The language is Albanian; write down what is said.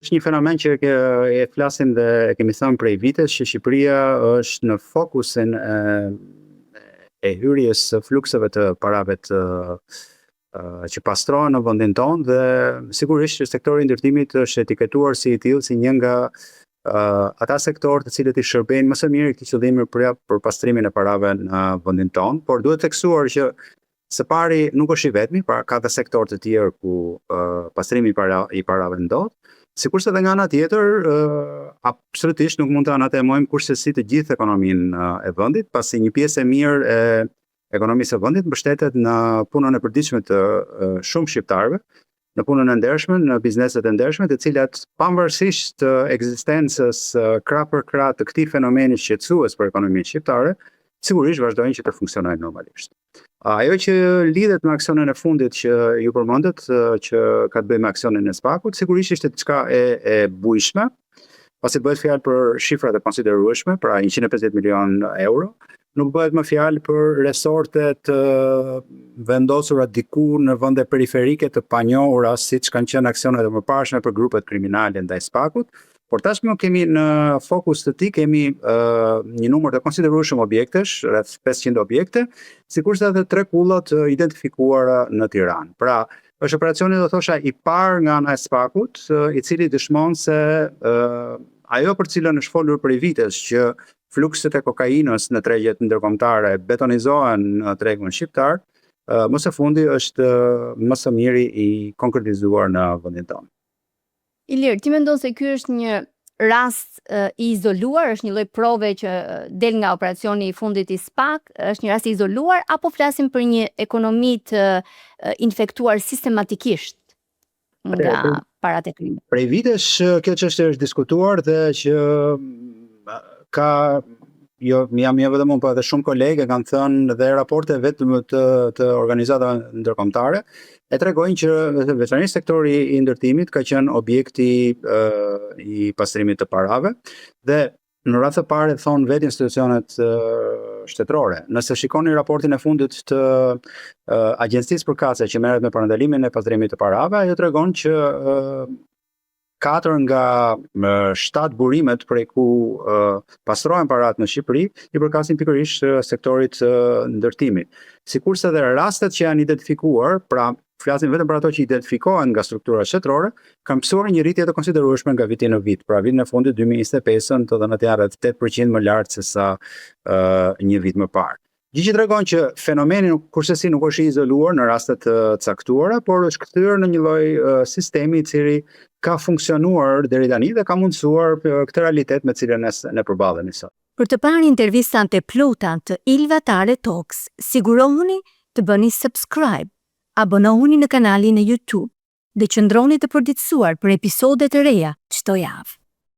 Është një fenomen që e flasim dhe e kemi thënë prej vitesh që Shqipëria është në fokusin e hyrjes së flukseve të parave që pastrohen në vendin tonë dhe sigurisht që sektori i ndërtimit është etiketuar si i tillë si një nga ata sektorë të cilët i shërbejnë më së miri këtij qëllimi për pastrimin e parave në vendin tonë, por duhet theksuar që së pari nuk është i vetmi, pra ka dhe sektorë të tjerë ku pastrimi i parave ndodh. Sikurse edhe nga ana tjetër, absolutisht nuk mund të anatemojmë kurse të gjithë ekonominë e vendit, pasi një pjesë e mirë e ekonomisë së vendit mbështetet në punën e përditshme të shumë shqiptarëve, në punën e ndershme, në bizneset e ndershme, të cilat pavarësisht të ekzistencës krah për krah të këtij fenomeni shqetësues për ekonominë shqiptare, sigurisht vazhdojnë që të funksionojnë normalisht. Ajo që lidhet me aksionin e fundit që ju përmendet, që ka të bëjë me aksionin e SPAK-ut, sigurisht ishte diçka e bujshme, pasi bëhet fjalë për shifra të konsiderueshme, pra 150 milion euro. Nuk bëhet më fjalë për resortet vendosura diku në vende periferike të panjohura, siç kanë qenë aksionet e mëparshme për grupet kriminale ndaj SPAK-ut. Por tashmë kemi në fokus të tij kemi një numër të konsiderueshëm objektesh, rreth 500 objekte, sikurse edhe 3 kulla të identifikuara në Tiranë. Pra, është operacioni do thosha i parë nga ana e SPAK-ut, i cili dëshmon se ajo për cilën është folur prej vitesh që flukset e kokainës në tregjet ndërkombëtare betonizohen në tregun shqiptar, më së fundi është më së miri i konkretizuar në vendin tonë. Ilir, ti mendon se ky është një rast i izoluar, është një lloj prove që del nga operacioni i fundit i SPAK, është një rast i izoluar apo flasim për një ekonomi të infektuar sistematikisht nga parat e krimit? Prej vitesh kjo çështje është diskutuar dhe që ka jam vetëm unë, po edhe shumë kolegë kanë thënë dhe raporte vetëm të organizatave ndërkombëtare e tregojnë që veçanërisht sektori i ndërtimit ka qenë objekti i pastrimit të parave dhe në radhë të parë thonë vetë institucionet shtetërore. Nëse shikoni raportin e fundit të Agjencisë përkatëse që merret me parandalimin e pastrimit të parave, ajo tregon që 4 nga 7 burimet prej ku pastrohen parat në Shqipëri i përkasin pikërisht sektorit ndërtimit. Sikurse edhe rastet që janë identifikuar, pra flasim vetëm për ato që identifikohen nga struktura shtetërore, kanë mësuar një rritje të konsiderueshme nga viti në vit. Pra vitin e fundit 2025-ën të dhënat janë rreth 8% më lartë se sa një vit më parë. Gjë që tregon që fenomeni kursesi nuk është i izoluar në raste të caktuara, por është kthyer në një lloj sistemi i cili ka funksionuar deri tani dhe ka mundësuar këtë realitet me cilën ne përballemi sot. Për të parë intervistat e plota të Ilva Tare Talks, sigurohuni të bëni subscribe, abonohuni në kanalin e YouTube dhe qëndroni të përditësuar për episode të reja çdo javë.